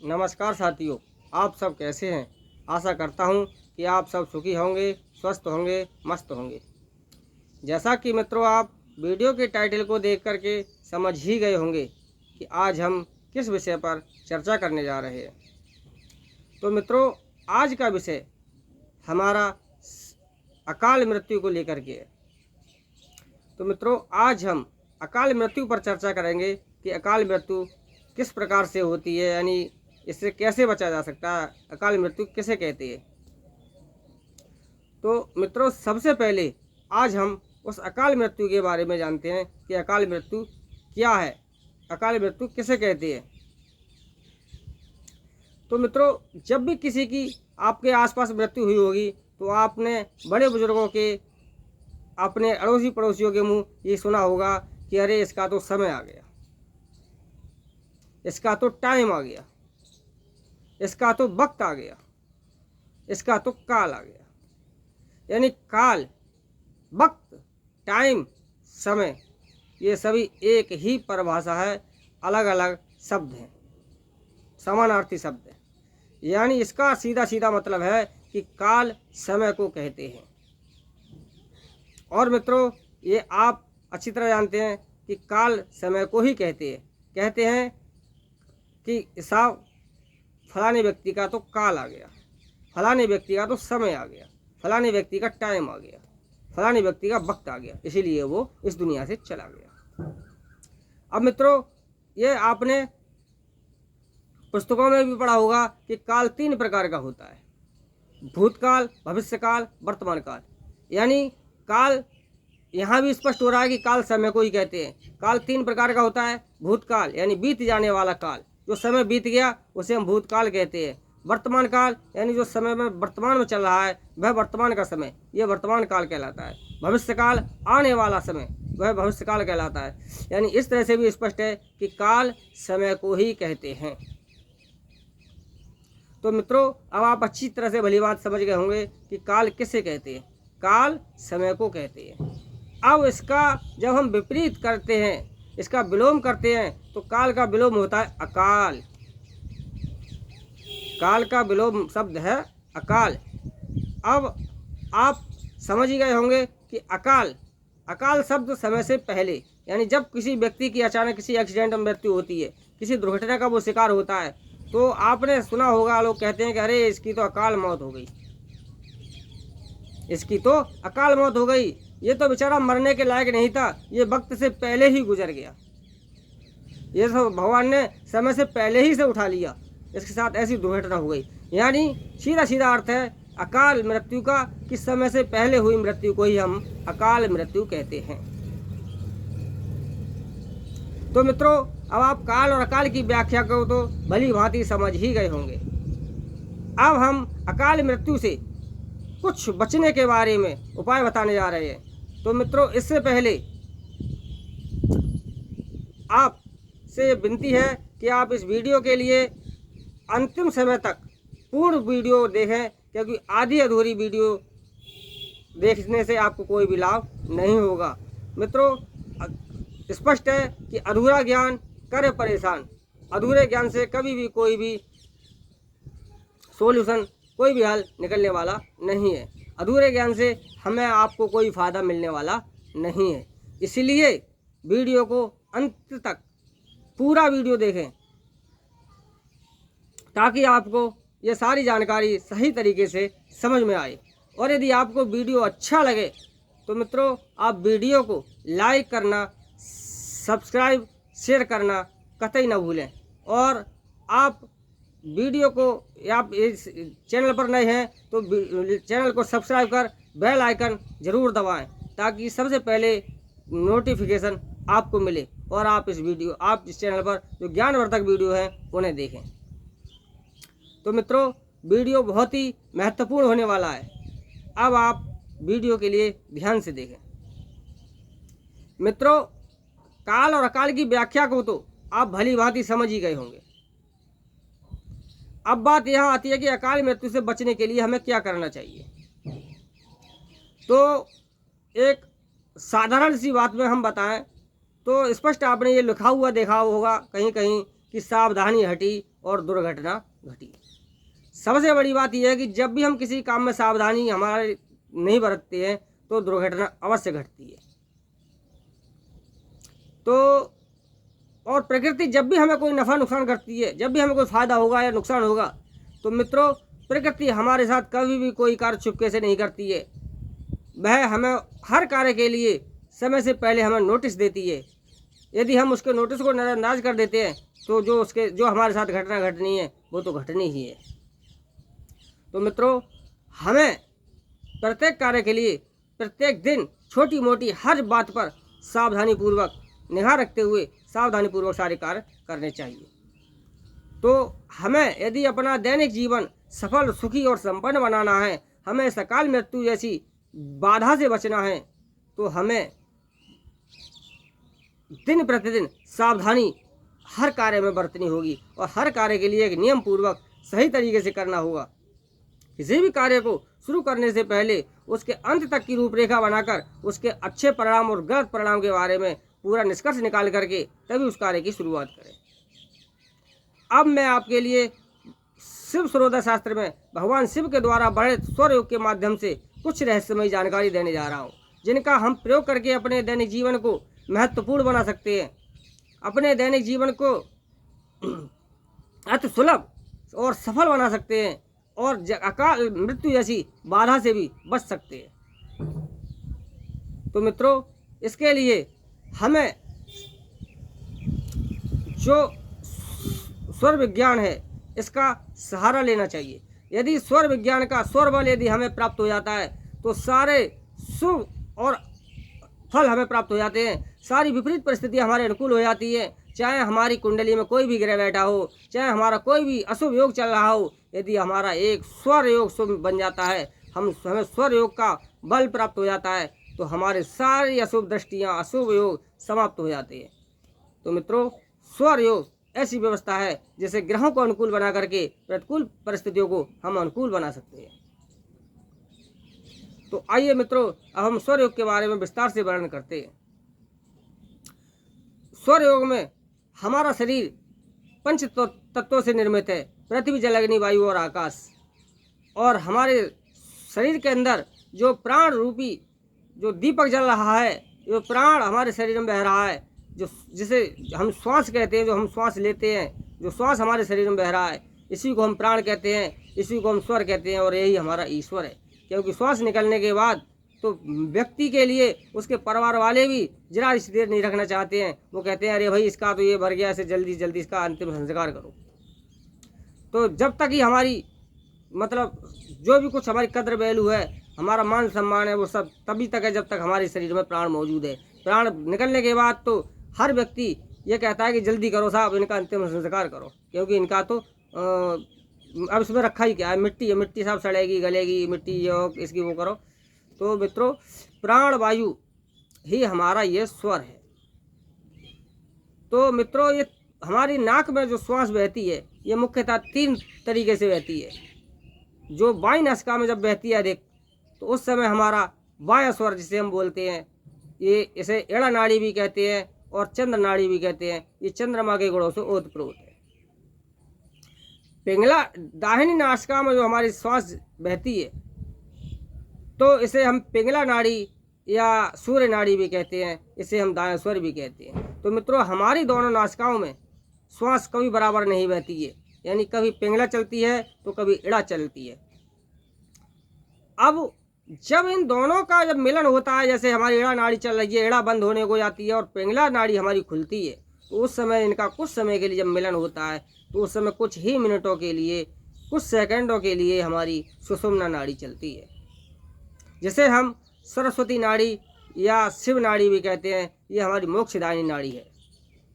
नमस्कार साथियों, आप सब कैसे हैं। आशा करता हूं कि आप सब सुखी होंगे, स्वस्थ होंगे, मस्त होंगे। जैसा कि मित्रों आप वीडियो के टाइटल को देख करके समझ ही गए होंगे कि आज हम किस विषय पर चर्चा करने जा रहे हैं। तो मित्रों आज का विषय हमारा अकाल मृत्यु को लेकर के है। तो मित्रों आज हम अकाल मृत्यु पर चर्चा करेंगे कि अकाल मृत्यु किस प्रकार से होती है, यानी इससे कैसे बचा जा सकता है, अकाल मृत्यु किसे कहते हैं। तो मित्रों सबसे पहले आज हम उस अकाल मृत्यु के बारे में जानते हैं कि अकाल मृत्यु क्या है, अकाल मृत्यु किसे कहते हैं। तो मित्रों जब भी किसी की आपके आसपास मृत्यु हुई होगी तो आपने बड़े बुजुर्गों के, अपने अड़ोसी पड़ोसियों के मुंह ये सुना होगा कि अरे इसका तो समय आ गया, इसका तो टाइम आ गया, इसका तो वक्त आ गया, इसका तो काल आ गया। यानी काल, वक्त, टाइम, समय ये सभी एक ही परिभाषा है, अलग अलग शब्द हैं, समानार्थी शब्द हैं। यानी इसका सीधा सीधा मतलब है कि काल समय को कहते हैं। और मित्रों ये आप अच्छी तरह जानते हैं कि काल समय को ही कहते हैं कि साहब फलाने व्यक्ति का तो काल आ गया, फलाने व्यक्ति का तो समय आ गया, फलाने व्यक्ति का टाइम आ गया, फलाने व्यक्ति का वक्त आ गया, इसीलिए वो इस दुनिया से चला गया। अब मित्रों ये आपने पुस्तकों में भी पढ़ा होगा कि काल 3 प्रकार का होता है, भूतकाल, भविष्यकाल, वर्तमान काल। यानी काल यहाँ भी स्पष्ट हो रहा है कि काल समय को ही कहते हैं। काल 3 प्रकार का होता है, भूतकाल यानी बीत जाने वाला काल, जो समय बीत गया उसे हम भूतकाल कहते हैं। वर्तमान काल यानी जो समय में वर्तमान में चल रहा है वह वर्तमान का समय, यह वर्तमान काल कहलाता है। भविष्य काल आने वाला समय, वह भविष्य काल कहलाता है। यानी इस तरह से भी स्पष्ट है कि काल समय को ही कहते हैं। तो मित्रों अब आप अच्छी तरह से भली बात समझ गए होंगे कि काल किसे कहते हैं। काल समय को कहते हैं। अब इसका जब हम विपरीत करते हैं, इसका विलोम करते हैं, तो काल का विलोम होता है अकाल। काल का विलोम शब्द है अकाल। अब आप समझ ही गए होंगे कि अकाल शब्द समय से पहले, यानी जब किसी व्यक्ति की अचानक किसी एक्सीडेंट में मृत्यु होती है, किसी दुर्घटना का वो शिकार होता है, तो आपने सुना होगा लोग कहते हैं कि अरे इसकी तो अकाल मौत हो गई, इसकी तो अकाल मौत हो गई, ये तो बेचारा मरने के लायक नहीं था, ये वक्त से पहले ही गुजर गया, ये सब भगवान ने समय से पहले ही से उठा लिया, इसके साथ ऐसी दुर्घटना हो गई। यानी सीधा सीधा अर्थ है अकाल मृत्यु का कि समय से पहले हुई मृत्यु को ही हम अकाल मृत्यु कहते हैं। तो मित्रों अब आप काल और अकाल की व्याख्या को तो भली भांति समझ ही गए होंगे। अब हम अकाल मृत्यु से कुछ बचने के बारे में उपाय बताने जा रहे हैं। तो मित्रों इससे पहले आपसे विनती है कि आप इस वीडियो के लिए अंतिम समय तक पूर्ण वीडियो देखें, क्योंकि आधी अधूरी वीडियो देखने से आपको कोई भी लाभ नहीं होगा। मित्रों स्पष्ट है कि अधूरा ज्ञान करे परेशान। अधूरे ज्ञान से कभी भी कोई भी सॉल्यूशन, कोई भी हल निकलने वाला नहीं है। अधूरे ज्ञान से हमें आपको कोई फ़ायदा मिलने वाला नहीं है। इसलिए वीडियो को अंत तक पूरा वीडियो देखें ताकि आपको ये सारी जानकारी सही तरीके से समझ में आए। और यदि आपको वीडियो अच्छा लगे तो मित्रों आप वीडियो को लाइक करना, सब्सक्राइब, शेयर करना कतई ना भूलें। और आप वीडियो को, आप इस चैनल पर नए हैं तो चैनल को सब्सक्राइब कर बेल आइकन ज़रूर दबाएं ताकि सबसे पहले नोटिफिकेशन आपको मिले और आप इस चैनल पर जो ज्ञानवर्धक वीडियो हैं उन्हें देखें। तो मित्रों वीडियो बहुत ही महत्वपूर्ण होने वाला है। अब आप वीडियो के लिए ध्यान से देखें। मित्रों काल और अकाल की व्याख्या को तो आप भली भांति समझ ही गए होंगे। अब बात यहाँ आती है कि अकाल मृत्यु से बचने के लिए हमें क्या करना चाहिए। तो एक साधारण सी बात में हम बताएं तो स्पष्ट आपने ये लिखा हुआ देखा होगा कहीं कहीं कि सावधानी हटी और दुर्घटना घटी। सबसे बड़ी बात यह है कि जब भी हम किसी काम में सावधानी हमारे नहीं बरतते हैं तो दुर्घटना अवश्य घटती है। तो और प्रकृति जब भी हमें कोई नफ़ा नुकसान करती है, जब भी हमें कोई फ़ायदा होगा या नुकसान होगा, तो मित्रों प्रकृति हमारे साथ कभी भी कोई कार्य चुपके से नहीं करती है। वह हमें हर कार्य के लिए समय से पहले हमें नोटिस देती है। यदि हम उसके नोटिस को नज़रअंदाज कर देते हैं तो जो हमारे साथ घटना घटनी है वो तो घटनी ही है। तो मित्रों हमें प्रत्येक कार्य के लिए प्रत्येक दिन छोटी मोटी हर बात पर सावधानीपूर्वक निगाह रखते हुए सावधानीपूर्वक सारे कार्य करने चाहिए। तो हमें यदि अपना दैनिक जीवन सफल, सुखी और संपन्न बनाना है, हमें सकाल मृत्यु जैसी बाधा से बचना है, तो हमें दिन प्रतिदिन सावधानी हर कार्य में बरतनी होगी और हर कार्य के लिए एक नियम पूर्वक सही तरीके से करना होगा। किसी भी कार्य को शुरू करने से पहले उसके अंत तक की रूपरेखा बनाकर उसके अच्छे परिणाम और गलत परिणाम के बारे में पूरा निष्कर्ष निकाल करके तभी उस कार्य की शुरुआत करें। अब मैं आपके लिए शिव सूर्योदय शास्त्र में भगवान शिव के द्वारा बड़े सौर योग के माध्यम से कुछ रहस्यमयी जानकारी देने जा रहा हूँ, जिनका हम प्रयोग करके अपने दैनिक जीवन को महत्वपूर्ण बना सकते हैं, अपने दैनिक जीवन को अति सुलभ और सफल बना सकते हैं और अकाल मृत्यु जैसी बाधा से भी बच सकते हैं। तो मित्रों इसके लिए हमें जो स्वर विज्ञान है इसका सहारा लेना चाहिए। यदि स्वर विज्ञान का स्वर बल यदि हमें प्राप्त हो जाता है तो सारे शुभ और फल हमें प्राप्त हो जाते हैं, सारी विपरीत परिस्थितियां हमारे अनुकूल हो जाती है। चाहे हमारी कुंडली में कोई भी ग्रह बैठा हो, चाहे हमारा कोई भी अशुभ योग चल रहा हो, यदि हमारा एक स्वर योग शुभ बन जाता है, हमें स्वर योग का बल प्राप्त हो जाता है, तो हमारे सारी अशुभ दृष्टियाँ, अशुभ योग समाप्त हो जाते हैं। तो मित्रों स्वर योग ऐसी व्यवस्था है जिसे ग्रहों को अनुकूल बना करके प्रतिकूल परिस्थितियों को हम अनुकूल बना सकते हैं। तो आइए मित्रों अब हम स्वर योग के बारे में विस्तार से वर्णन करते हैं। स्वर योग में हमारा शरीर पंच तत्वों से निर्मित है, पृथ्वी, जल, अग्नि, वायु और आकाश। और हमारे शरीर के अंदर जो प्राण रूपी जो दीपक जल रहा है, जो प्राण हमारे शरीर में बह रहा है, जो जिसे हम श्वास कहते हैं, जो हम श्वास लेते हैं, जो श्वास हमारे शरीर में बह रहा है, इसी को हम प्राण कहते हैं, इसी को हम स्वर कहते हैं और यही हमारा ईश्वर है। क्योंकि श्वास निकलने के बाद तो व्यक्ति के लिए उसके परिवार वाले भी जरा इस देर नहीं रखना चाहते हैं। वो कहते हैं अरे भाई इसका तो ये भर गया, इसे जल्दी जल्दी इसका अंतिम संस्कार करो। तो जब तक ही हमारी मतलब जो भी कुछ हमारी कद्र वैल्यू है, हमारा मान सम्मान है, वो सब तभी तक है जब तक हमारे शरीर में प्राण मौजूद है। प्राण निकलने के बाद तो हर व्यक्ति ये कहता है कि जल्दी करो साहब, इनका अंतिम संस्कार करो, क्योंकि इनका तो अब इसमें रखा ही क्या है, मिट्टी है, मिट्टी सब सड़ेगी, गलेगी, मिट्टी योग इसकी वो करो। तो मित्रों प्राण वायु ही हमारा ये स्वर है। तो मित्रों ये हमारी नाक में जो श्वास बहती है ये मुख्यतः 3 तरीके से बहती है। जो बाई नासिका में जब बहती है अधिक, तो उस समय हमारा बायां स्वर जिसे हम बोलते हैं, ये इसे एड़ा नाड़ी भी कहते हैं और चंद्र नाड़ी भी कहते हैं। ये चंद्रमा के गुणों से ओतप्रोत है। पिंगला दाहिनी नासिका में जो हमारी श्वास बहती है तो इसे हम पिंगला नाड़ी या सूर्य नाड़ी भी कहते हैं, इसे हम दायां स्वर भी कहते हैं। तो मित्रों हमारी दोनों नासिकाओं में श्वास कभी बराबर नहीं बहती है, यानी कभी पिंगला चलती है तो कभी एड़ा चलती है। अब जब इन दोनों का जब मिलन होता है, जैसे हमारी एड़ा नाड़ी चल रही है, एड़ा बंद होने को जाती है और पिंगला नाड़ी हमारी खुलती है, तो उस समय इनका कुछ समय के लिए जब मिलन होता है तो उस समय कुछ ही मिनटों के लिए, कुछ सेकंडों के लिए हमारी सुषुम्ना नाड़ी चलती है, जिसे हम सरस्वती नाड़ी या शिव नाड़ी भी कहते हैं। ये हमारी मोक्षदायिनी नाड़ी है,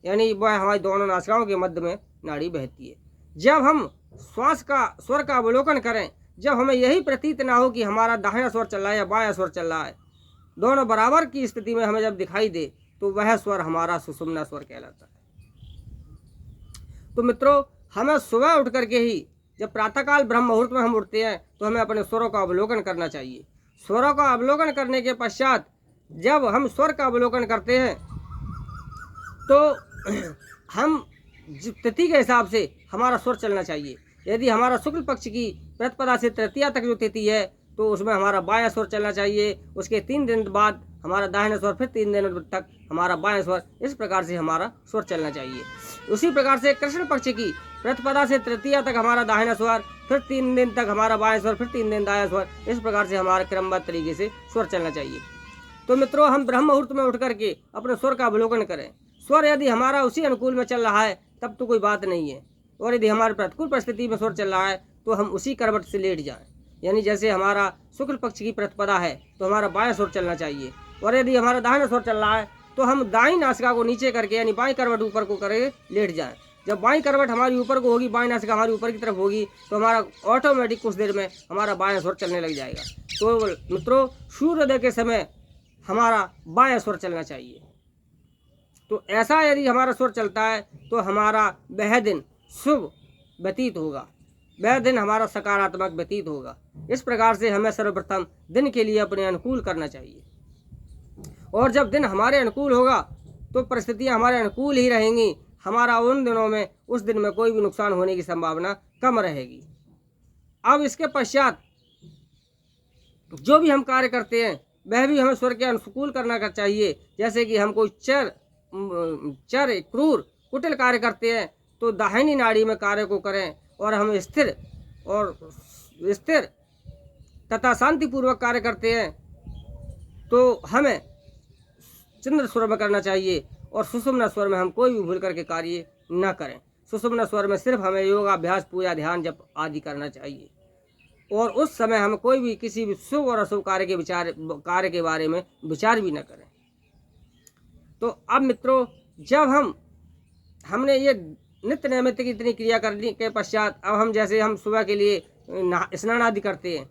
यानी वह हमारी दोनों नासिकाओं के मध्य में नाड़ी बहती है। जब हम श्वास का स्वर का अवलोकन करें, जब हमें यही प्रतीत ना हो कि हमारा दाहिना स्वर चल रहा है या बायां स्वर चल रहा है, दोनों बराबर की स्थिति में हमें जब दिखाई दे तो वह स्वर हमारा सुषुम्ना स्वर कहलाता है। तो मित्रों हमें सुबह उठ करके ही जब प्रातःकाल ब्रह्म मुहूर्त में हम उठते हैं तो हमें अपने स्वरों का अवलोकन करना चाहिए। स्वरों का अवलोकन करने के पश्चात जब हम स्वर का अवलोकन करते हैं तो हम तिथि के हिसाब से हमारा स्वर चलना चाहिए। यदि हमारा शुक्ल पक्ष की प्रतिपदा से तृतीया तक जो तिथि है तो उसमें हमारा बायां स्वर चलना चाहिए। उसके 3 दिन बाद हमारा दाहिना स्वर, फिर 3 दिन तक हमारा बायां स्वर, इस प्रकार से हमारा स्वर चलना चाहिए। उसी प्रकार से कृष्ण पक्ष की प्रतिपदा से तृतीया तक हमारा दाहिना स्वर, फिर 3 दिन तक हमारा बायां स्वर, फिर 3 दिन दायां स्वर, इस प्रकार से हमारा क्रमबद्ध तरीके से स्वर चलना चाहिए। तो मित्रों, हम ब्रह्म मुहूर्त में उठ करके अपने स्वर का अवलोकन करें। स्वर यदि हमारा उसी अनुकूल में चल रहा है तब तो कोई बात नहीं है, और यदि हमारे प्रतिकूल परिस्थिति में स्वर चल रहा है तो हम उसी करवट से लेट जाएं। यानी जैसे हमारा शुक्ल पक्ष की प्रतिपदा है तो हमारा बायां स्वर चलना चाहिए, और यदि हमारा दाहिना स्वर चल रहा है तो हम दाईं नासिका को नीचे करके यानी बाईं करवट ऊपर को करके लेट जाएं। जब बाईं करवट हमारी ऊपर को होगी, बाईं नासिका हमारी ऊपर की तरफ होगी, तो हमारा ऑटोमेटिक कुछ देर में हमारा बायां स्वर चलने लग जाएगा। तो मित्रों, सूर्योदय के समय हमारा बायां स्वर चलना चाहिए। तो ऐसा यदि हमारा स्वर चलता है तो हमारा वह दिन शुभ व्यतीत होगा, वह दिन हमारा सकारात्मक व्यतीत होगा। इस प्रकार से हमें सर्वप्रथम दिन के लिए अपने अनुकूल करना चाहिए, और जब दिन हमारे अनुकूल होगा तो परिस्थितियां हमारे अनुकूल ही रहेंगी। हमारा उन दिनों में, उस दिन में कोई भी नुकसान होने की संभावना कम रहेगी। अब इसके पश्चात जो भी हम कार्य करते हैं वह भी हमें स्वर के अनुकूल करना चाहिए। जैसे कि हम कोई क्रूर कुटिल कार्य करते हैं तो दाहिनी नाड़ी में कार्य को करें, और हम स्थिर तथा शांतिपूर्वक कार्य करते हैं तो हमें चंद्र स्वर में करना चाहिए, और सुषुम्ना स्वर में हम कोई भी भूल करके कार्य न करें। सुषुम्ना स्वर में सिर्फ हमें योगाभ्यास, पूजा, ध्यान, जप आदि करना चाहिए, और उस समय हम कोई भी किसी भी शुभ और अशुभ कार्य के बारे में विचार भी न करें। तो अब मित्रों, जब हमने ये नित्य नैमित्तिक इतनी क्रिया करने के पश्चात अब हम सुबह के लिए स्नान आदि करते हैं,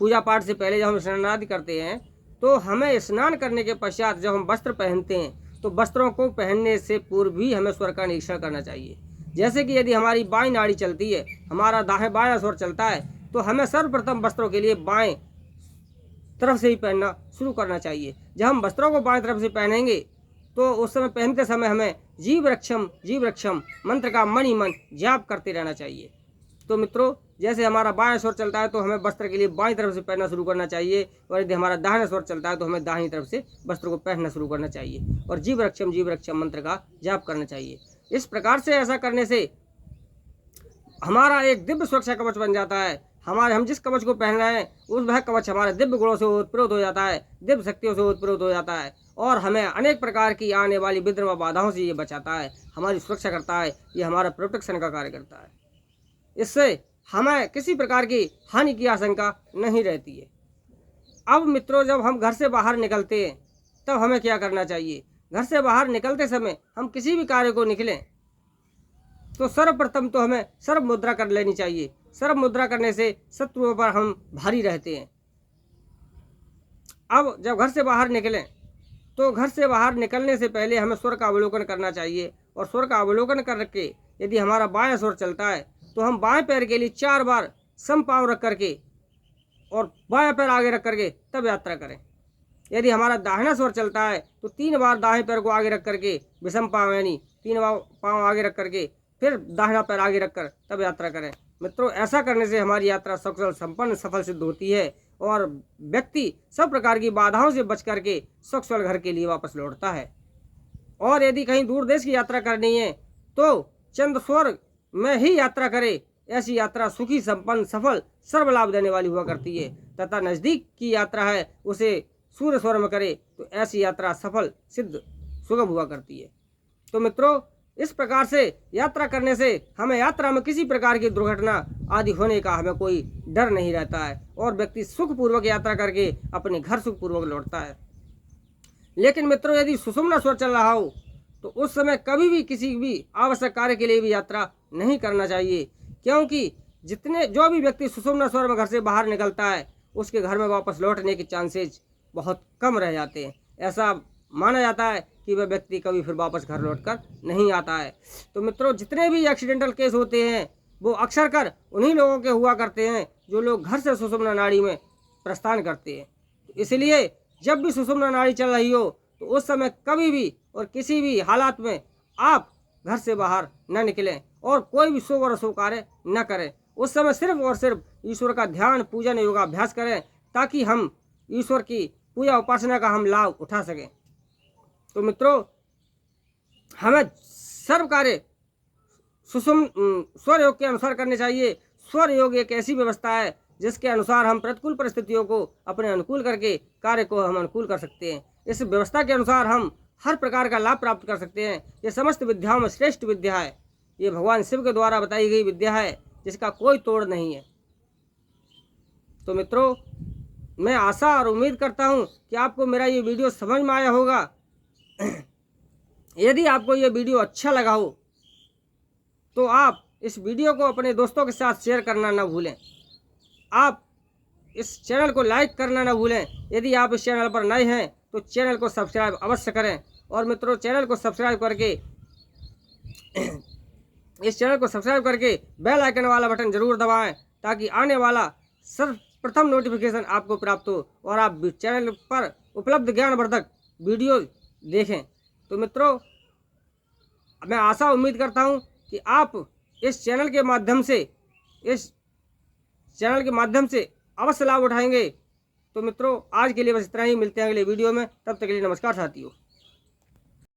पूजा पाठ से पहले जब हम स्नान आदि करते हैं तो हमें स्नान करने के पश्चात जब हम वस्त्र पहनते हैं तो वस्त्रों को पहनने से पूर्व भी हमें स्वर का निरीक्षण करना चाहिए। जैसे कि यदि हमारी बाईं नाड़ी चलती है, हमारा बायां स्वर चलता है, तो हमें सर्वप्रथम वस्त्रों के लिए बाएं तरफ से ही पहनना शुरू करना चाहिए। जब हम वस्त्रों को बाएं तरफ से पहनेंगे तो उस समय पहनते समय हमें जीव रक्षम मंत्र का मन ही मन जाप करते रहना चाहिए। तो मित्रों, जैसे हमारा बायां स्वर चलता है तो हमें वस्त्र के लिए बाईं तरफ से पहनना शुरू करना चाहिए, और यदि हमारा दाहिना स्वर चलता है तो हमें दाहिनी तरफ से वस्त्र को पहनना शुरू करना चाहिए, और जीव रक्षम मंत्र का जाप करना चाहिए। इस प्रकार से ऐसा करने से हमारा एक दिव्य सुरक्षा कवच बन जाता है। हम जिस कवच को पहन रहे हैं वह कवच हमारे दिव्य गुणों से उत्प्रेरित हो जाता है, दिव्य शक्तियों से उत्प्रेरित हो जाता है, और हमें अनेक प्रकार की आने वाली विघ्न व बाधाओं से ये बचाता है, हमारी सुरक्षा करता है, ये हमारा प्रोटेक्शन का कार्य करता है। इससे हमें किसी प्रकार की हानि की आशंका नहीं रहती है। अब मित्रों, जब हम घर से बाहर निकलते हैं तब हमें क्या करना चाहिए? घर से बाहर निकलते समय हम किसी भी कार्य को निकलें तो सर्वप्रथम तो हमें सर्व मुद्रा कर लेनी चाहिए। सर्व मुद्रा करने से शत्रुओं पर हम भारी रहते हैं। अब जब घर से बाहर निकलें तो घर से बाहर निकलने से पहले हमें स्वर का अवलोकन करना चाहिए, और स्वर का अवलोकन करके यदि हमारा बायां स्वर चलता है तो हम बाएं पैर के लिए 4 बार समपांव रख करके और बायां पैर आगे रख करके तब यात्रा करें। यदि हमारा दाहिना स्वर चलता है तो 3 बार दाहिने पैर को आगे रख करके विषम पांव यानी 3 बार पांव आगे रख करके फिर दाहिना पैर आगे रखकर तब यात्रा करें। मित्रों, ऐसा करने से हमारी यात्रा सकुशल संपन्न सफल सिद्ध होती है, और व्यक्ति सब प्रकार की बाधाओं से बच करके सकुशल घर के लिए वापस लौटता है। और यदि कहीं दूर देश की यात्रा करनी है तो चंद्र स्वर में ही यात्रा करे। ऐसी यात्रा सुखी, संपन्न, सफल, सर्व लाभ देने वाली हुआ करती है, तथा नज़दीक की यात्रा है उसे सूर्य स्वर में करे तो ऐसी यात्रा सफल, सिद्ध, सुगम हुआ करती है। तो मित्रों, इस प्रकार से यात्रा करने से हमें यात्रा में किसी प्रकार की दुर्घटना आदि होने का हमें कोई डर नहीं रहता है, और व्यक्ति सुखपूर्वक यात्रा करके अपने घर सुखपूर्वक लौटता है। लेकिन मित्रों, यदि सुषुम्ना स्वर चल रहा हो तो उस समय कभी भी किसी भी आवश्यक कार्य के लिए भी यात्रा नहीं करना चाहिए, क्योंकि जो भी व्यक्ति सुषुम्ना स्वर में घर से बाहर निकलता है उसके घर में वापस लौटने के चांसेज बहुत कम रह जाते हैं। ऐसा माना जाता है कि वह व्यक्ति कभी फिर वापस घर लौटकर नहीं आता है। तो मित्रों, जितने भी एक्सीडेंटल केस होते हैं वो अक्सर कर उन्हीं लोगों के हुआ करते हैं जो लोग घर से सुषुम्ना नाड़ी में प्रस्थान करते हैं। इसलिए जब भी सुषुम्ना नाड़ी चल रही हो तो उस समय कभी भी और किसी भी हालात में आप घर से बाहर न निकलें और कोई भी शुभ और अशुभ कार्य न करें। उस समय सिर्फ और सिर्फ ईश्वर का ध्यान, पूजन, योगाभ्यास करें ताकि हम ईश्वर की पूजा उपासना का हम लाभ उठा सकें। तो मित्रों, हमें सर्व कार्य स्वर योग के अनुसार करने चाहिए। स्वर योग एक ऐसी व्यवस्था है जिसके अनुसार हम प्रतिकूल परिस्थितियों को अपने अनुकूल करके कार्य को हम अनुकूल कर सकते हैं। इस व्यवस्था के अनुसार हम हर प्रकार का लाभ प्राप्त कर सकते हैं। ये समस्त विद्याओं में श्रेष्ठ विद्या है। ये भगवान शिव के द्वारा बताई गई विद्या है जिसका कोई तोड़ नहीं है। तो मित्रों, मैं आशा और उम्मीद करता हूँ कि आपको मेरा ये वीडियो समझ में आया होगा। यदि आपको ये वीडियो अच्छा लगा हो तो आप इस वीडियो को अपने दोस्तों के साथ शेयर करना ना भूलें। आप इस चैनल को लाइक करना ना भूलें। यदि आप इस चैनल पर नए हैं तो चैनल को सब्सक्राइब अवश्य करें। और मित्रों, चैनल को सब्सक्राइब करके इस चैनल को सब्सक्राइब करके बेल आइकन वाला बटन जरूर दबाएं ताकि आने वाला सर्वप्रथम नोटिफिकेशन आपको प्राप्त हो और आप चैनल पर उपलब्ध ज्ञानवर्धक वीडियो देखें। तो मित्रों, मैं आशा उम्मीद करता हूं कि आप इस चैनल के माध्यम से अवश्य लाभ उठाएंगे। तो मित्रों, आज के लिए बस इतना ही। मिलते हैं अगले वीडियो में। तब तक के लिए नमस्कार साथियों।